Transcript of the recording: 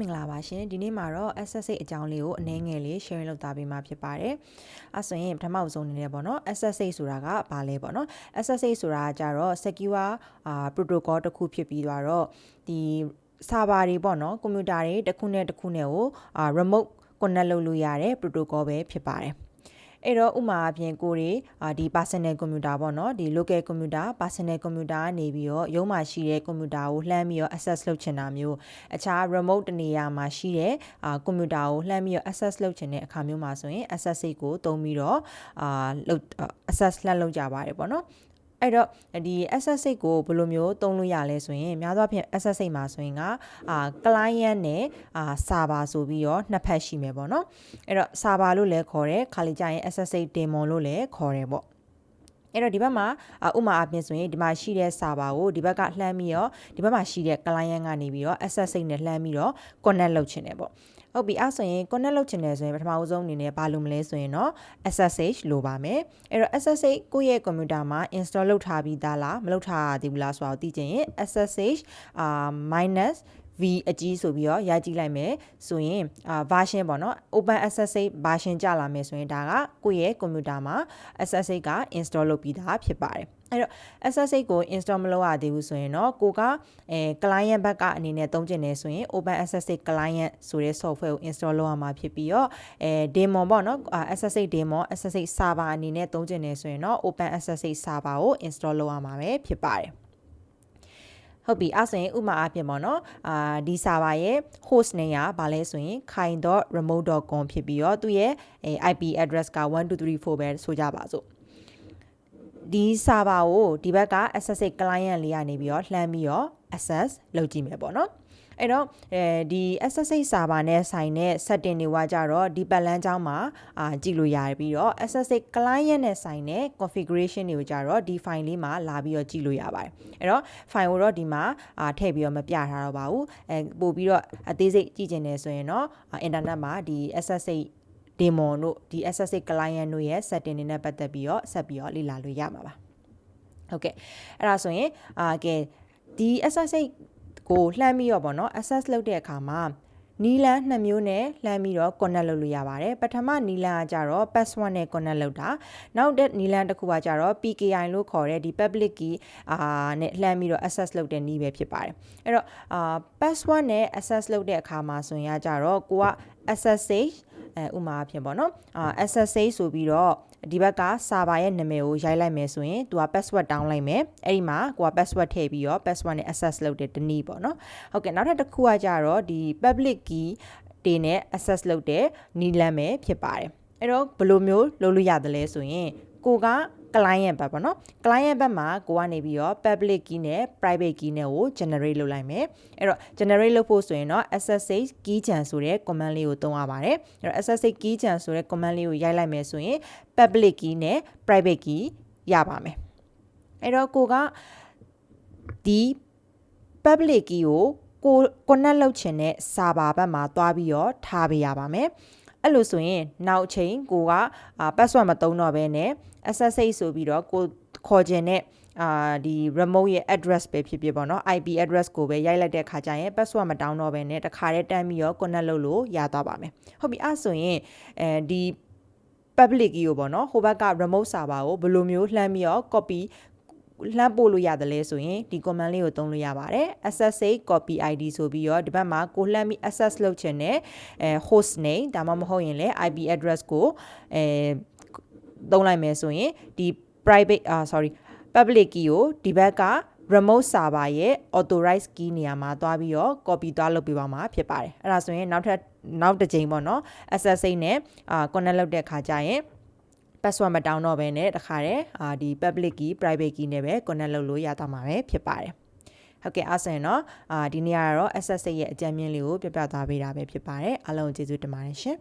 မင်္ဂလာပါရှင်ဒီနေ့မှာတော့ SSH အကြောင်းလေးကိုအနည်းငယ်လေး sharing လုပ်သားပေးမှာဖြစ်ပါတယ်အဲဆိုရင်ပထမဆုံးအနေနဲ့ပေါ့နော် SSH ဆိုတာကဘာလဲပေါ့နော် SSH ဆိုတာကကြတော့ secure protocol တစ်ခုဖြစ်ပြီးတော့ဒီ server တွေပေါ့နော်ကွန်ပျူတာတွေတစ်ခုနဲ့တစ်ခုနဲ့ကိုremote connect လုပ်လို့ရတဲ့ protocol ပဲဖြစ်ပါတယ်အဲ့တော့ဥမာအပြင်ကိုတွေဒီ personal computer ပေါ့နော်ဒီ local computer personal computer ကနေပြီးတော့ရုံးမှာရှိတဲ့ computer ကိုလှမ်းပြီးတော့ access လုပ်ချင်တာမျိုးအခြား remote တနေရာမှာရှိတဲ့computer ကိုလှမ်းပြီးတော့ access လုပ်ချင်တဲ့အခါမျိုးမှာဆိုရင် SSH ကိုသုံးပြီးတော့access လှမ်းလုပ်ကြပါတယ်ပေါ့နော်အဲ့တော့ဒီ SSH ကိုဘယ်လိုမျိုးသုံးလို့ရလဲဆိုရင်များသောအားဖြင့် SSH မှာဆိုရင်ကclient နဲ့server ဆိုပြီးတော့နှစ်ဖက်ရှိမယ်ပေါ့နော်အဲ့တော့ server လို့လည်းခေါ်တယ်ခါလီကြရင် SSH daemon လို့လည်းခေါ်တယ်ပေါ့အဲ့တော့ဒီဘက်မှာဥမာအပြင်ဆိုရင်ဒီမှာရှိတဲ့ server ကိုဒီဘက်ကလှမ်းပြီးတော့ဒီဘက်မှာရှိတဲ့ client ကနေပြီးတော့ SSH နဲ့လှမ်းပြီးတော့ connect လုပ်ချင်တယ်ပေါ့ဟုတ်ပြီအဲ့ဆိုရင် connect လုပ်ချင်တယ်ဆိုရင်ပထမဦးဆုံးအနေနဲ့ဘာလို့မလဲဆိုရင်တော့ SSH လိုပါမယ်အဲ့တော့ SSH ကိုယ့်ရဲ့ computer မှာ install လုပ်ထားပြီးသားလားမလုပ်ထားသေးဘူးလားဆိုတာကိုသိချင်ရင် SSH -v အကြီးဆိုပြီးတော့ရိုက်ကြည့်လိုက်မယ်ဆိုရင်version ပေါ့နော် open SSH version ကြလာမယ်ဆိုရင်ဒါကကိုယ့်ရဲ့ computer မှာ SSH က install လုပ်ပြီးသားဖြစ်ပါတယ်အဲ့တော့ SSH ကို install မလုပ်ရသေးဘူးဆိုရင်တော့ကိုကclient ဘက်ကအနေနဲ့သုံးချင်တယ်ဆိုရင် open SSH client ဆိုတဲ့ software ကို install လုပ်ရမှာဖြစ်ပြီးတော့daemon ပေါ့နော်SSH daemon SSH server အနေနဲ့သုံးချင်တယ်ဆိုရင်တော့ open SSH server ကို install လုပ်ရမှာပဲဖြစ်ပါတယ်ဟုတ်ပြီအဲ့ဆိုရင်ဥမာအဖြစ်ပေါ့နော်ဒီ server ရဲ့ host name ကဘာလဲဆိုရင် kine.remote.com ဖြစ်ပြီးတော့သူ့ရဲ့ IP address က1234ပဲဆိုကြပါစို့ဒီ server ကိုဒီဘက်က SSH client လေးကနေပြီးတော့လှမ်းပြီးတော့ access လုပ်ကြည့်မယ်ပေါ့နော်အဲ့တော့ဒီ SSH server နဲ့ဆိုင်တဲ့ setting တွေကကြတော့ဒီပတ်လန်းကြောင်းမှာကြည့်လို့ရပြီးတော့ SSH client နဲ့ဆိုင်တဲ့ configuration တွေကိုကြတော့ဒီ file လေးမှာလာပြီးတော့ကြည့်လို့ရပါတယ်အဲ့တော့ file ကိုတော့ဒီမှာထည့်ပြီးတော့မပြထားတော့ပါဘူးပို့ပြီးတော့အသေးစိတ်ကြည့်ချင်တယ်ဆိုရင်တော့ internet မှာဒီ SSH daemon တို့ဒီ SSH client တို့ရဲ့ setting တွေနဲ့ပတ်သက်ပြီးတော့ဆက်ပြီးတော့လေ့လာလို့ရမှာပါဟုတ်ကဲ့အဲ့ဒါဆိုရင်ကဲဒီ SSH ကိုလှမ်းပြီးတော့ပေါ့နော် access လုပ်တဲ့အခါမှာနီလန်2မျိုးနဲ့လှမ်းပြီးတော့ connect လုပ်လို့ရပါတယ်ပထမနီလန်ကကြတော့ password နဲ့ connect လုပ်တာနောက်တဲ့နီလန်တစ်ခုကကြတော့ PKI လို့ခေါ်တဲ့ဒီ public key နဲ့လှမ်းပြီးတော့ access လုပ်တဲ့နည်းပဲဖြစ်ပါတယ်အဲ့တော့password နဲ့ access လုပ်တဲ့အခါမှာဆိုရင်ကြတော့ကိုက SSH ဥမာအဖြစ်ပေါ့နော်SSH ဆိုပြီးတော့ဒီဘက်က server ရဲ့နာမည်ကိုရိုက်လိုက်မယ်ဆိုရင်သူက password တောင်းလိုက်မယ်အဲ့ဒီမှာကိုက password ထည့်ပြီးတော့ password နဲ့ access လုပ်တဲ့တနည်းပေါ့နော်ဟုတ်ကဲ့နောက်တစ်ခုကကြတော့ဒီ public key တွေနဲ့ access လုပ်တဲ့နည်းလမ်းပဲဖြစ်ပါတယ်အဲ့တော့ဘယ်လိုမျိုးလုပ်လို့ရတယ်လဲဆိုရင်ကိုကclient ဘက်ပေါ့နော် client ဘက်မှာကိုကနေပြီးတော့ public key နဲ့ private key နဲ့ကို generate လုပ်လိုက်မယ်အဲ့တော့ generate လုပ်ဖို့ဆိုရင်တော့ SSH keygen ဆိုတဲ့ command လေးကိုသုံးရပါတယ်အဲ့တော့ SSH keygen ဆိုတဲ့ command လေးကိုရိုက်လိုက်မယ်ဆိုရင် public key နဲ့ private key ရပါမယ်အဲ့တော့ကိုကဒီ public key ကို connect လုပ်ချင်တဲ့ server ဘက်မှာတွားပြီးတော့ထားပေးရပါမယ်အဲ့လိုဆိုရင်နောက်ချိန်ကိုကpassword မသုံးတော့ဘဲနဲ့ SSH ဆိုပြီးတော့ကိုခေါ်ခြင်းနဲ့ဒီ remote ရဲ့ address ပဲဖြစ်ဖြစ်ပေါ့နော် IP address ကိုပဲရိုက်လိုက်တဲ့ခါကျရင် password မတောင်းတော့ဘဲနဲ့တခါတည်းတန်းပြီးတော့ connect လုပ်လို့ရသွားပါမယ်ဟုတ်ပြီအဲ့ဆိုရင်ဒီ public key ကိုပေါ့နော်ဟိုဘက်က remote server ကိုဘယ်လိုမျိုးလှမ်းပြီးတော့ copy လှမ်းပို့လို့ရတယ်လဲဆိုရင်ဒီ command လေးကိုသုံးလို့ရပါတယ် SSH copy ID ဆိုပြီးတော့ဒီဘက်မှာကိုလှမ်းပြီး access လုပ်ချင်တဲ့host name ဒါမှမဟုတ်ရင်လည်း IP address ကိုသုံးလိုက်မယ်ဆိုရင်ဒီ public key ကိုဒီဘက်က remote server ရဲ့ authorized key နေရာမှာသွားပြီးတော့ copy သွားလုပ်ပေးပါမှာဖြစ်ပါတယ်အဲ့ဒါဆိုရင်နောက်တစ်ကြိမ်ပေါ့နော် SSH နဲ့ connect လုပ်တဲ့ခါကျရင်password မတောင်းတော့ဘဲနဲ့တခါတည်းဒီ public key private key နဲ့ပဲ connect လုပ်လို့ရသွားမှာပဲဖြစ်ပါတယ်ဟုတ်ကဲ့အဲ့ဆိုရင်တော့ဒီနေ့ကတော့ SSH ရဲ့အကြမ်းမြင်လေးကိုပြပြသွားပေးတာပဲဖြစ်ပါတယ်အားလုံးကျေးဇူးတင်ပါတယ်ရှင်